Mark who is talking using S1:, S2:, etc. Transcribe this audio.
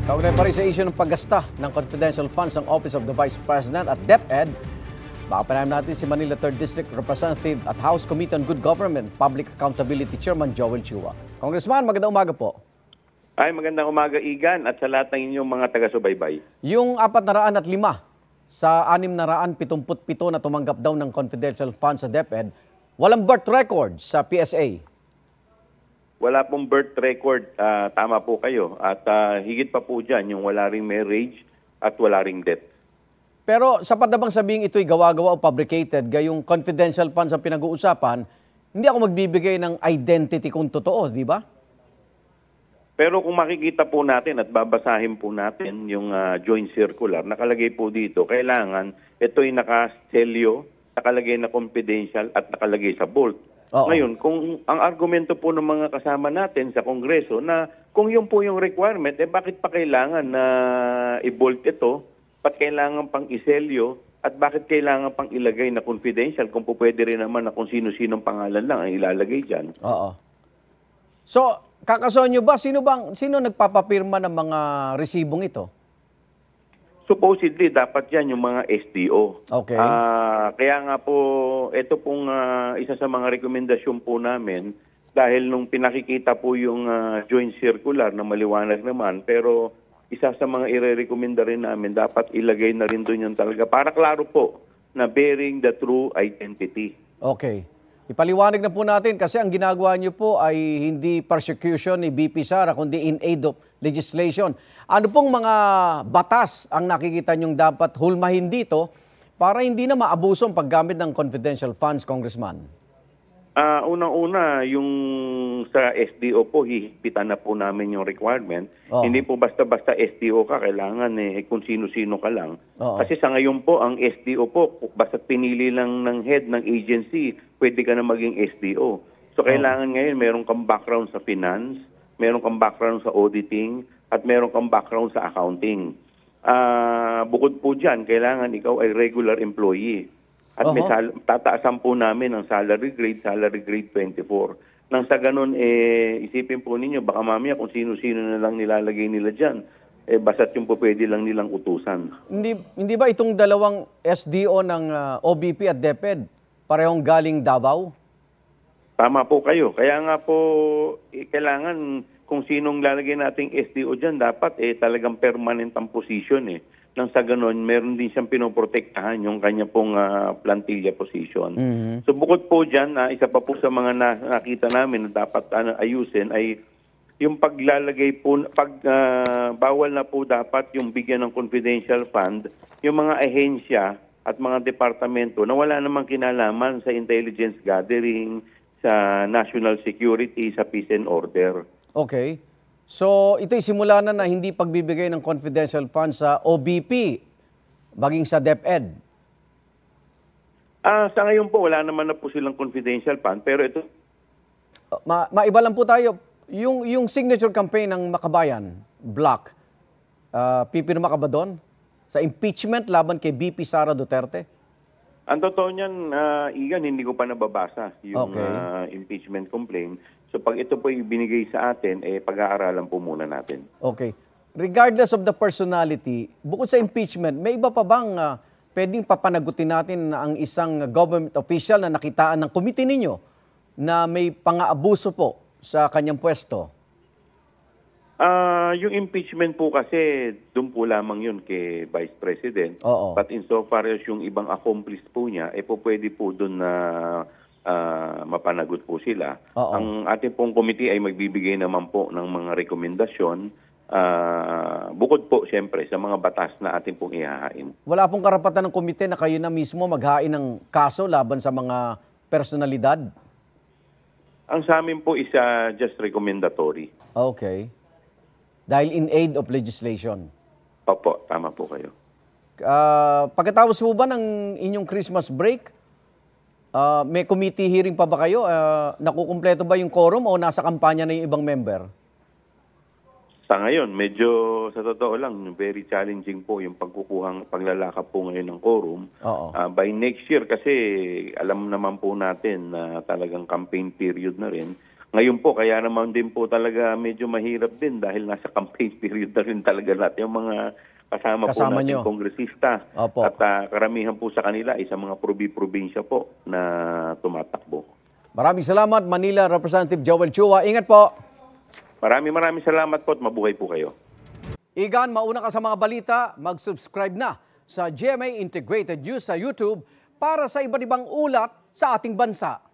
S1: Kaugnay pa rin sa issue ng paggasta ng confidential funds ng Office of the Vice President at DepEd, makapanayan natin si Manila 3rd District Representative at House Committee on Good Government, Public Accountability Chairman Joel Chua. Congressman, magandang umaga po.
S2: Ay, magandang umaga, Igan, at sa lahat ng inyong mga taga-subaybay.
S1: Yung 405 sa 677 na tumanggap daw ng confidential funds sa DepEd, walang birth record sa PSA.
S2: Wala pong birth record, tama po kayo. At higit pa po dyan, yung wala ring marriage at wala ring death.
S1: Pero sapat na bang sabihin ito'y gawa-gawa o fabricated, gayong confidential funds ang pinag-uusapan, hindi ako magbibigay ng identity kung totoo, di ba?
S2: Pero kung makikita po natin at babasahin po natin yung joint circular, nakalagay po dito, kailangan ito'y nakaselyo, nakalagay na confidential at nakalagay sa bold.
S1: Oo.
S2: Ngayon, kung ang argumento po ng mga kasama natin sa Kongreso na kung yun po yung requirement, bakit pa kailangan na i-bold ito? Ba't kailangan pang iselyo? At bakit kailangan pang ilagay na confidential kung po pwede rin naman na kung sino-sinong pangalan lang ang ilalagay dyan?
S1: Oo. So, kakasuhan nyo ba, sino nagpapapirma ng mga resibong ito?
S2: Supposedly, dapat yan yung mga SDO.
S1: Okay.
S2: Kaya nga po, ito pong isa sa mga rekomendasyon po namin dahil nung pinakikita po yung joint circular na maliwanag naman, pero isa sa mga irerekomenda rin namin, dapat ilagay na rin doon yung talaga para klaro po na bearing the true identity.
S1: Okay. Ipaliwanag na po natin kasi ang ginagawa niyo po ay hindi persecution ni BP Sara kundi in aid of legislation. Ano pong mga batas ang nakikita niyong dapat hulmahin dito para hindi na maabuso ang paggamit ng confidential funds, Congressman?
S2: Unang-una, yung sa SDO po, hihigpitan na po namin yung requirement.
S1: Oh.
S2: Hindi po basta-basta SDO ka, kailangan kung sino-sino ka lang.
S1: Oh.
S2: Kasi sa ngayon po, ang SDO po, basta pinili lang ng head ng agency, pwede ka na maging SDO. So kailangan ngayon, meron kang background sa finance, meron kang background sa auditing, at meron kang background sa accounting. Bukod po dyan, kailangan ikaw ay regular employee. At may tataasan po namin ang salary grade 24. Nang sa ganun, isipin po ninyo, baka mamaya kung sino-sino na lang nilalagay nila dyan, basta't yung po pwede lang nilang utusan.
S1: Hindi ba itong dalawang SDO ng OBP at DepEd parehong galing Davao?
S2: Tama po kayo. Kaya nga po, kailangan kung sinong lalagay nating SDO dyan, dapat talagang permanent ang position Nang sa ganun, meron din siyang pinoprotektahan yung kanya pong plantilla position.
S1: Mm-hmm.
S2: So bukod po dyan, isa pa po sa mga nakita namin na dapat ayusin ay yung paglalagay po, bawal na po dapat yung bigyan ng confidential fund, yung mga ahensya at mga departamento na wala namang kinalaman sa intelligence gathering, sa national security, sa peace and order.
S1: Okay. So, ito'y simula na hindi pagbibigay ng confidential funds sa OBP, maging sa DepEd.
S2: Sa ngayon po, wala naman na po silang confidential fund, pero ito...
S1: Maiba lang po tayo. Yung signature campaign ng Makabayan, Block, pipirma ka ba doon? Sa impeachment laban kay BP Sara Duterte?
S2: Ang totoo niyan, Igan, hindi ko pa nababasa yung impeachment complaint. So pag ito po ibinigay sa atin, pag-aaralan po muna natin.
S1: Okay. Regardless of the personality, bukod sa impeachment, may iba pa bang pwedeng papanagutin natin na ang isang government official na nakitaan ng committee ninyo na may pang-aabuso po sa kanyang pwesto?
S2: Yung impeachment po kasi, doon po lamang yun kay Vice President.
S1: Oo.
S2: But insofar as yung ibang accomplice po niya, po pwede po doon na mapanagot po sila.
S1: Oo.
S2: Ang ating pong committee ay magbibigay naman po ng mga rekomendasyon, bukod po siyempre sa mga batas na ating pong ihahain.
S1: Wala pong karapatan ng komite na kayo na mismo maghain ng kaso laban sa mga personalidad?
S2: Ang sa amin po is just recommendatory.
S1: Okay. Dahil in aid of legislation.
S2: Opo, tama po kayo.
S1: Pagkatapos po ba ng inyong Christmas break, may committee hearing pa ba kayo? Nakukumpleto ba yung quorum o nasa kampanya na yung ibang member?
S2: Sa ngayon, medyo sa totoo lang, very challenging po yung paglalakap po ngayon ng quorum. By next year kasi alam naman po natin na talagang campaign period na rin. Ngayon po, kaya naman din po talaga medyo mahirap din dahil nasa campaign period na rin talaga natin yung mga kasama po
S1: Kasama
S2: natin
S1: nyo.
S2: kongresista.
S1: Opo.
S2: At karamihan po sa kanila ay sa mga probinsya po na tumatakbo.
S1: Maraming salamat, Manila Representative Joel Chua. Ingat po.
S2: Maraming salamat po at mabuhay po kayo.
S1: Igan, mauna ka sa mga balita, mag-subscribe na sa GMA Integrated News sa YouTube para sa iba't ibang ulat sa ating bansa.